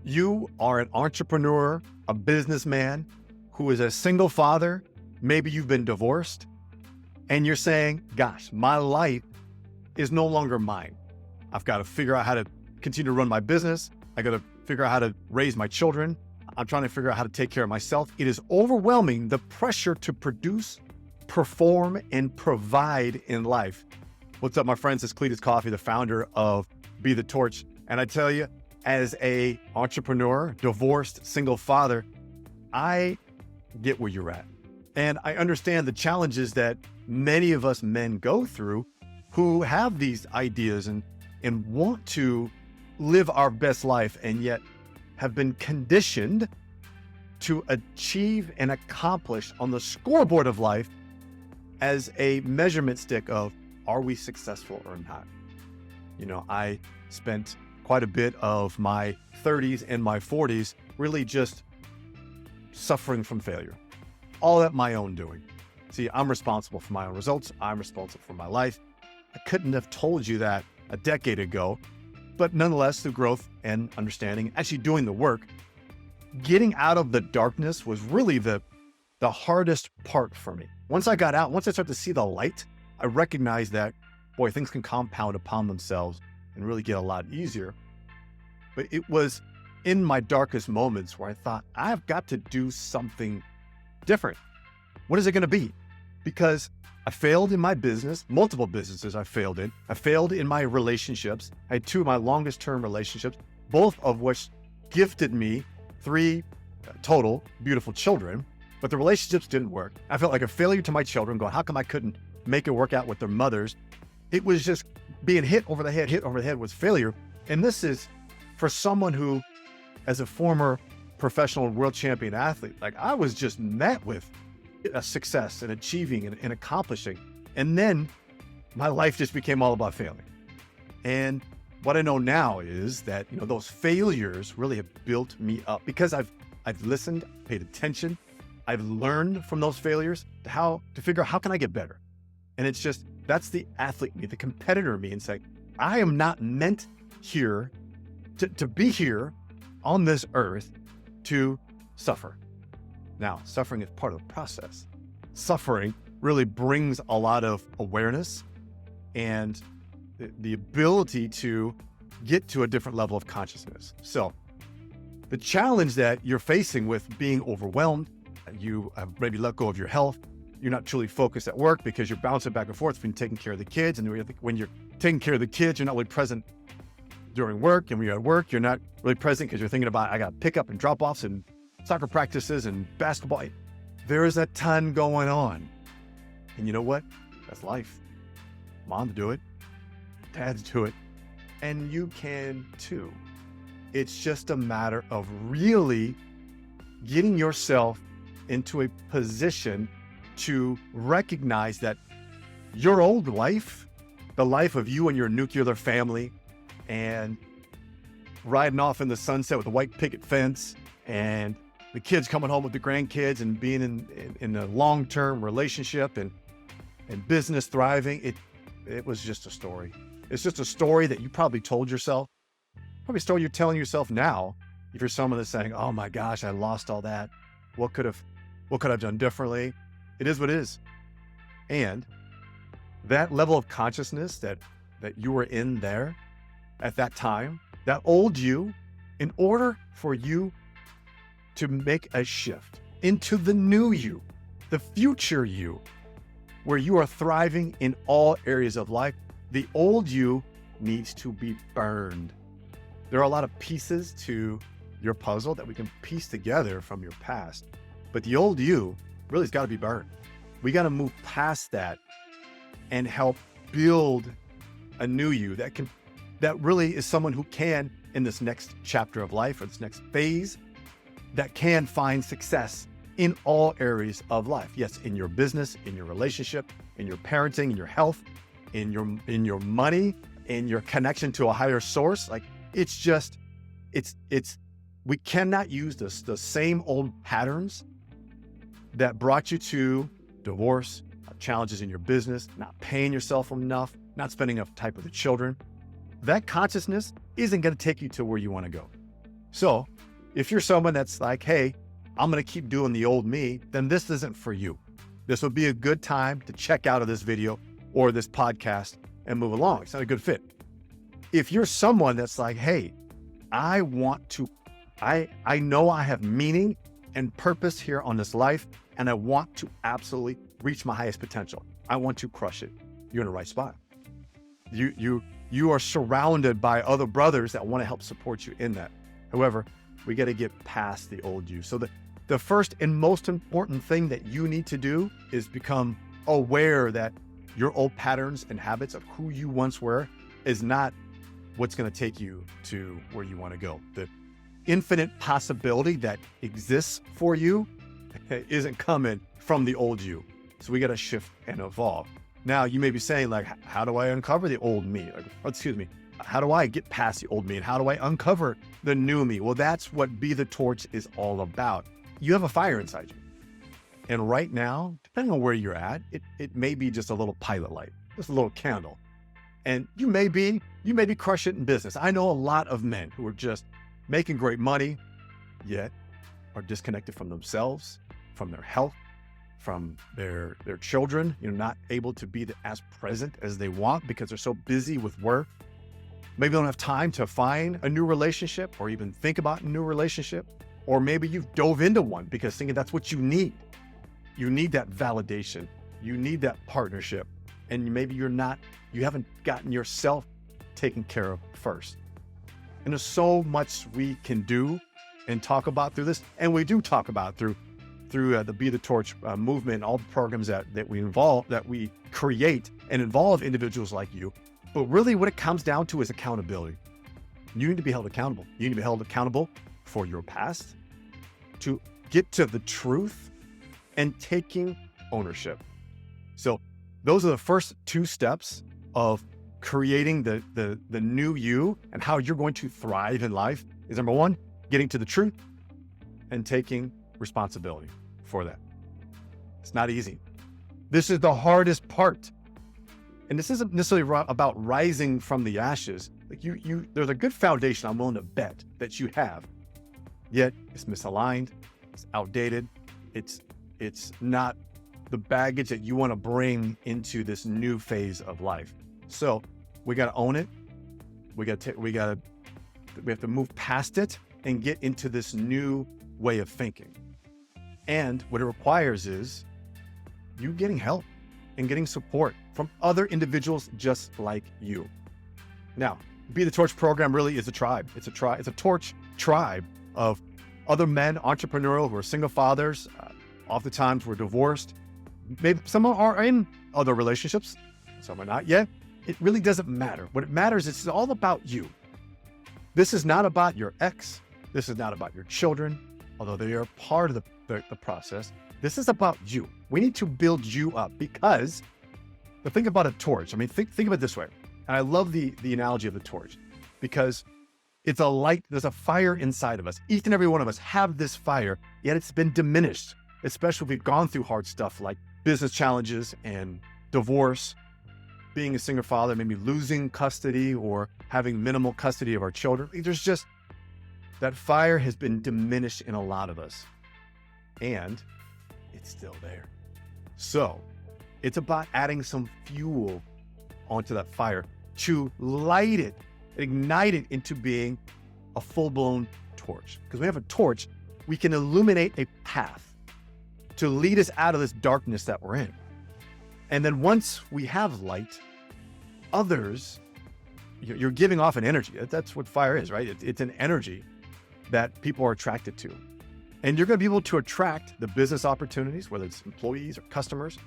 You are an entrepreneur, a businessman who is a single father. Maybe you've been divorced and you're saying, gosh, my life is no longer mine. I've got to figure out how to continue to run my business. I got to figure out how to raise my children. I'm trying to figure out how to take care of myself. It is overwhelming, the pressure to produce, perform, and provide in life. What's up, my friends? It's Cletus Coffey, the founder of Be the Torch. And I tell you, as a entrepreneur, divorced, single father, I get where you're at. And I understand the challenges that many of us men go through who have these ideas and want to live our best life, and yet have been conditioned to achieve and accomplish on the scoreboard of life as a measurement stick of, are we successful or not? You know, I spent quite a bit of my 30s and my 40s really just suffering from failure, all at my own doing. See, I'm responsible for my own results. I'm responsible for my life. I couldn't have told you that a decade ago, but nonetheless, through growth and understanding, actually doing the work, getting out of the darkness was really the hardest part for me. Once I got out, once I started to see the light, I recognized that, boy, things can compound upon themselves and really get a lot easier. But it was in my darkest moments where I thought, I've got to do something different. What is it going to be? Because I failed in my business, multiple businesses I failed in. I failed in my relationships. I had two of my longest term relationships, both of which gifted me 3 total beautiful children, but the relationships didn't work. I felt like a failure to my children, going, how come I couldn't make it work out with their mothers? It was just being hit over the head was failure. And this is for someone who, as a former professional world champion athlete, like I was just met with a success and achieving and accomplishing. And then my life just became all about failing. And what I know now is that, you know, those failures really have built me up because I've listened, paid attention. I've learned from those failures to figure out how can I get better. And it's just, that's the athlete me, the competitor me, and saying, I am not meant here to be here on this earth to suffer. Now, suffering is part of the process. Suffering really brings a lot of awareness and the ability to get to a different level of consciousness. So the challenge that you're facing with being overwhelmed, you have maybe let go of your health, you're not truly focused at work because you're bouncing back and forth between taking care of the kids. And when you're taking care of the kids, you're not really present during work. And when you're at work, you're not really present because you're thinking about, I got pickup and drop-offs and soccer practices and basketball. There is a ton going on. And you know what? That's life. Moms do it. Dads do it. And you can too. It's just a matter of really getting yourself into a position to recognize that your old life, the life of you and your nuclear family and riding off in the sunset with a white picket fence and the kids coming home with the grandkids and being in a long-term relationship and business thriving, it was just a story. It's just a story that you probably told yourself, probably a story you're telling yourself now. If you're someone that's saying, oh my gosh, I lost all that. What could I done differently? It is what it is. And that level of consciousness that you were in there at that time, that old you, in order for you to make a shift into the new you, the future you, where you are thriving in all areas of life, the old you needs to be burned. There are a lot of pieces to your puzzle that we can piece together from your past, but the old you really has got to be burned. We got to move past that and help build a new you that really is someone who can, in this next chapter of life or this next phase, that can find success in all areas of life. Yes, in your business, in your relationship, in your parenting, in your health, in your money, in your connection to a higher source. Like we cannot use the same old patterns that brought you to divorce, challenges in your business, not paying yourself enough, not spending enough time with the children. That consciousness isn't going to take you to where you want to go. So If you're someone that's like, hey, I'm going to keep doing the old me, then this isn't for you. This would be a good time to check out of this video or this podcast and move along. It's not a good fit. If you're someone that's like, hey, I know I have meaning and purpose here on this life, and I want to absolutely reach my highest potential. I want to crush it. You're in the right spot. You are surrounded by other brothers that want to help support you in that. However, we got to get past the old you. So the first and most important thing that you need to do is become aware that your old patterns and habits of who you once were is not what's going to take you to where you want to go. The infinite possibility that exists for you isn't coming from the old you. So we got to shift and evolve. Now you may be saying like, how do I uncover the old me? How do I get past the old me? And how do I uncover the new me? Well, that's what Be the Torch is all about. You have a fire inside you. And right now, depending on where you're at, it may be just a little pilot light, just a little candle. And you may be crushing it in business. I know a lot of men who are just making great money, yet are disconnected from themselves, from their health, from their children, not able to be as present as they want because they're so busy with work. Maybe they don't have time to find a new relationship or even think about a new relationship. Or maybe you've dove into one because thinking that's what you need. You need that validation. You need that partnership. And maybe you haven't gotten yourself taken care of first. And there's so much we can do and talk about through this. And we do talk about through the Be the Torch movement, all the programs that we create and involve individuals like you. But really what it comes down to is accountability. You need to be held accountable. You need to be held accountable for your past, to get to the truth and taking ownership. So those are the first two steps of creating the new you and how you're going to thrive in life is number one, getting to the truth and taking responsibility for that. It's not easy. This is the hardest part. And this isn't necessarily about rising from the ashes. Like there's a good foundation I'm willing to bet that you have, yet it's misaligned, it's outdated, it's not the baggage that you want to bring into this new phase of life. So we got to own it. We have to move past it and get into this new way of thinking. And what it requires is you getting help and getting support from other individuals just like you. Now, Be the Torch program really is a tribe. It's a torch tribe of other men, entrepreneurial, who are single fathers. Oftentimes we're divorced. Maybe some are in other relationships, some are not yet. It really doesn't matter. What it matters is it's all about you. This is not about your ex. This is not about your children, although they are part of the process. This is about you. We need to build you up because the thing about a torch, think of it this way. And I love the analogy of the torch because it's a light, there's a fire inside of us. Each and every one of us have this fire, yet it's been diminished, especially if we've gone through hard stuff like business challenges and divorce, being a single father, maybe losing custody or having minimal custody of our children. There's just, that fire has been diminished in a lot of us and it's still there. So it's about adding some fuel onto that fire to light it, ignite it into being a full-blown torch. Because when we have a torch, we can illuminate a path to lead us out of this darkness that we're in. And then once we have light, others, you're giving off an energy. That's what fire is, right? It's an energy that people are attracted to. And you're going to be able to attract the business opportunities, whether it's employees or customers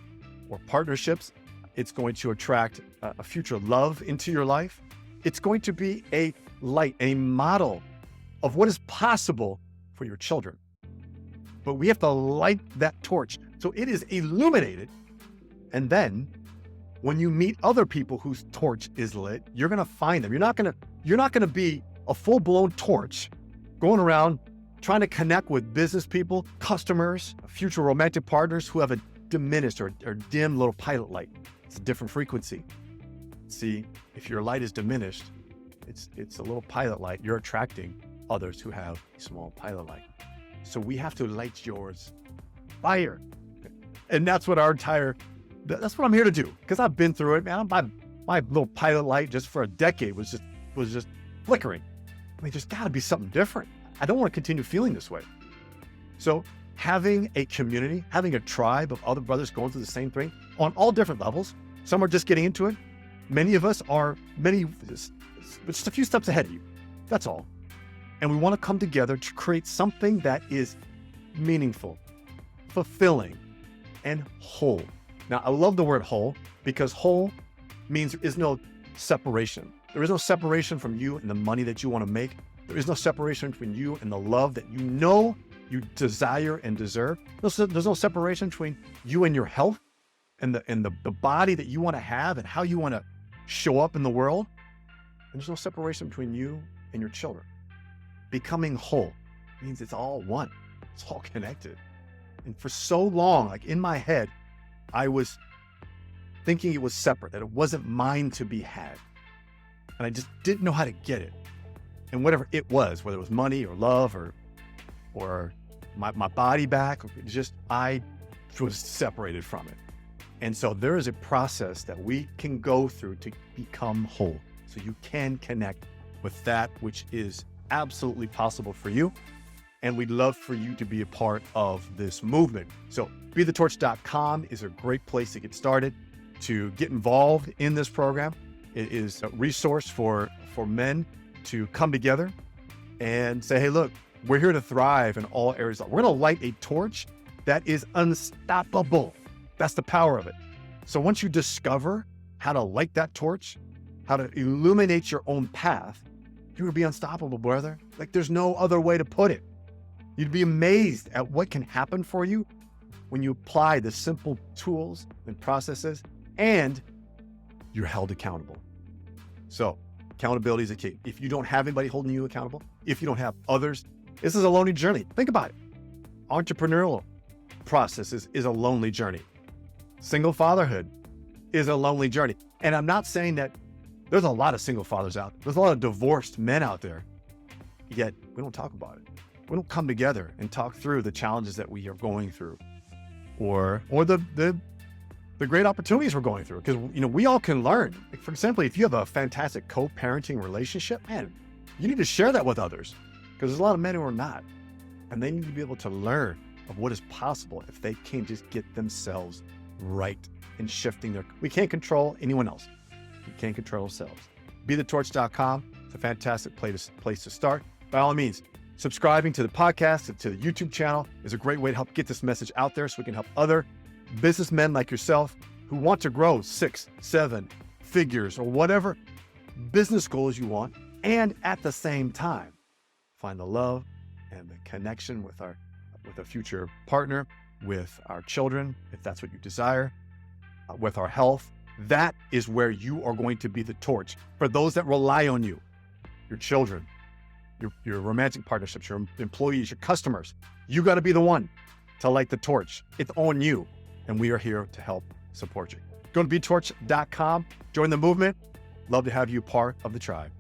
or partnerships. It's going to attract a future love into your life. It's going to be a light, a model of what is possible for your children. But we have to light that torch so it is illuminated. And then when you meet other people whose torch is lit, you're going to find them. You're not going to be a full-blown torch going around trying to connect with business people, customers, future romantic partners who have a diminished or dim little pilot light. It's a different frequency. See, if your light is diminished, it's a little pilot light. You're attracting others who have a small pilot light. So we have to light yours fire. And that's what that's what I'm here to do. Because I've been through it, man. My little pilot light just for a decade was just flickering. I mean, there's gotta be something different. I don't want to continue feeling this way. So having a community, having a tribe of other brothers going through the same thing on all different levels. Some are just getting into it. Many of us are just a few steps ahead of you. That's all. And we want to come together to create something that is meaningful, fulfilling, and whole. Now, I love the word whole because whole means there is no separation. There is no separation from you and the money that you want to make. There is no separation between you and the love that you know you desire and deserve. There's no separation between you and your health and the body that you want to have and how you want to show up in the world. And there's no separation between you and your children. Becoming whole means it's all one. It's all connected. And for so long, like in my head, I was thinking it was separate, that it wasn't mine to be had. And I just didn't know how to get it. And whatever it was, whether it was money or love or my body back, I was separated from it. And so there is a process that we can go through to become whole. So you can connect with that which is absolutely possible for you. And we'd love for you to be a part of this movement. So BeTheTorch.com is a great place to get started, to get involved in this program. It is a resource for men to come together and say, hey, look, we're here to thrive in all areas. We're going to light a torch that is unstoppable. That's the power of it. So once you discover how to light that torch, how to illuminate your own path, you're going to be unstoppable, brother. Like there's no other way to put it. You'd be amazed at what can happen for you when you apply the simple tools and processes and you're held accountable. So accountability is a key. If you don't have anybody holding you accountable, if you don't have others, this is a lonely journey. Think about it. Entrepreneurial process is a lonely journey. Single fatherhood is a lonely journey. And I'm not saying that there's a lot of single fathers out there. There's a lot of divorced men out there. Yet we don't talk about it. We don't come together and talk through the challenges that we are going through or the great opportunities we're going through. Because, we all can learn. Like, for example, if you have a fantastic co-parenting relationship, man, you need to share that with others because there's a lot of men who are not. And they need to be able to learn of what is possible if they can just get themselves right in shifting we can't control anyone else. We can't control ourselves. BeTheTorch.com. It's a fantastic place to start. By all means, subscribing to the podcast, to the YouTube channel is a great way to help get this message out there so we can help other businessmen like yourself who want to grow 6, 7 figures or whatever business goals you want. And at the same time, find the love and the connection with a future partner, with our children, if that's what you desire, with our health. That is where you are going to be the torch for those that rely on you, your children, your romantic partnerships, your employees, your customers. You got to be the one to light the torch. It's on you. And we are here to help support you. Go to BeTheTorch.com, join the movement. Love to have you part of the tribe.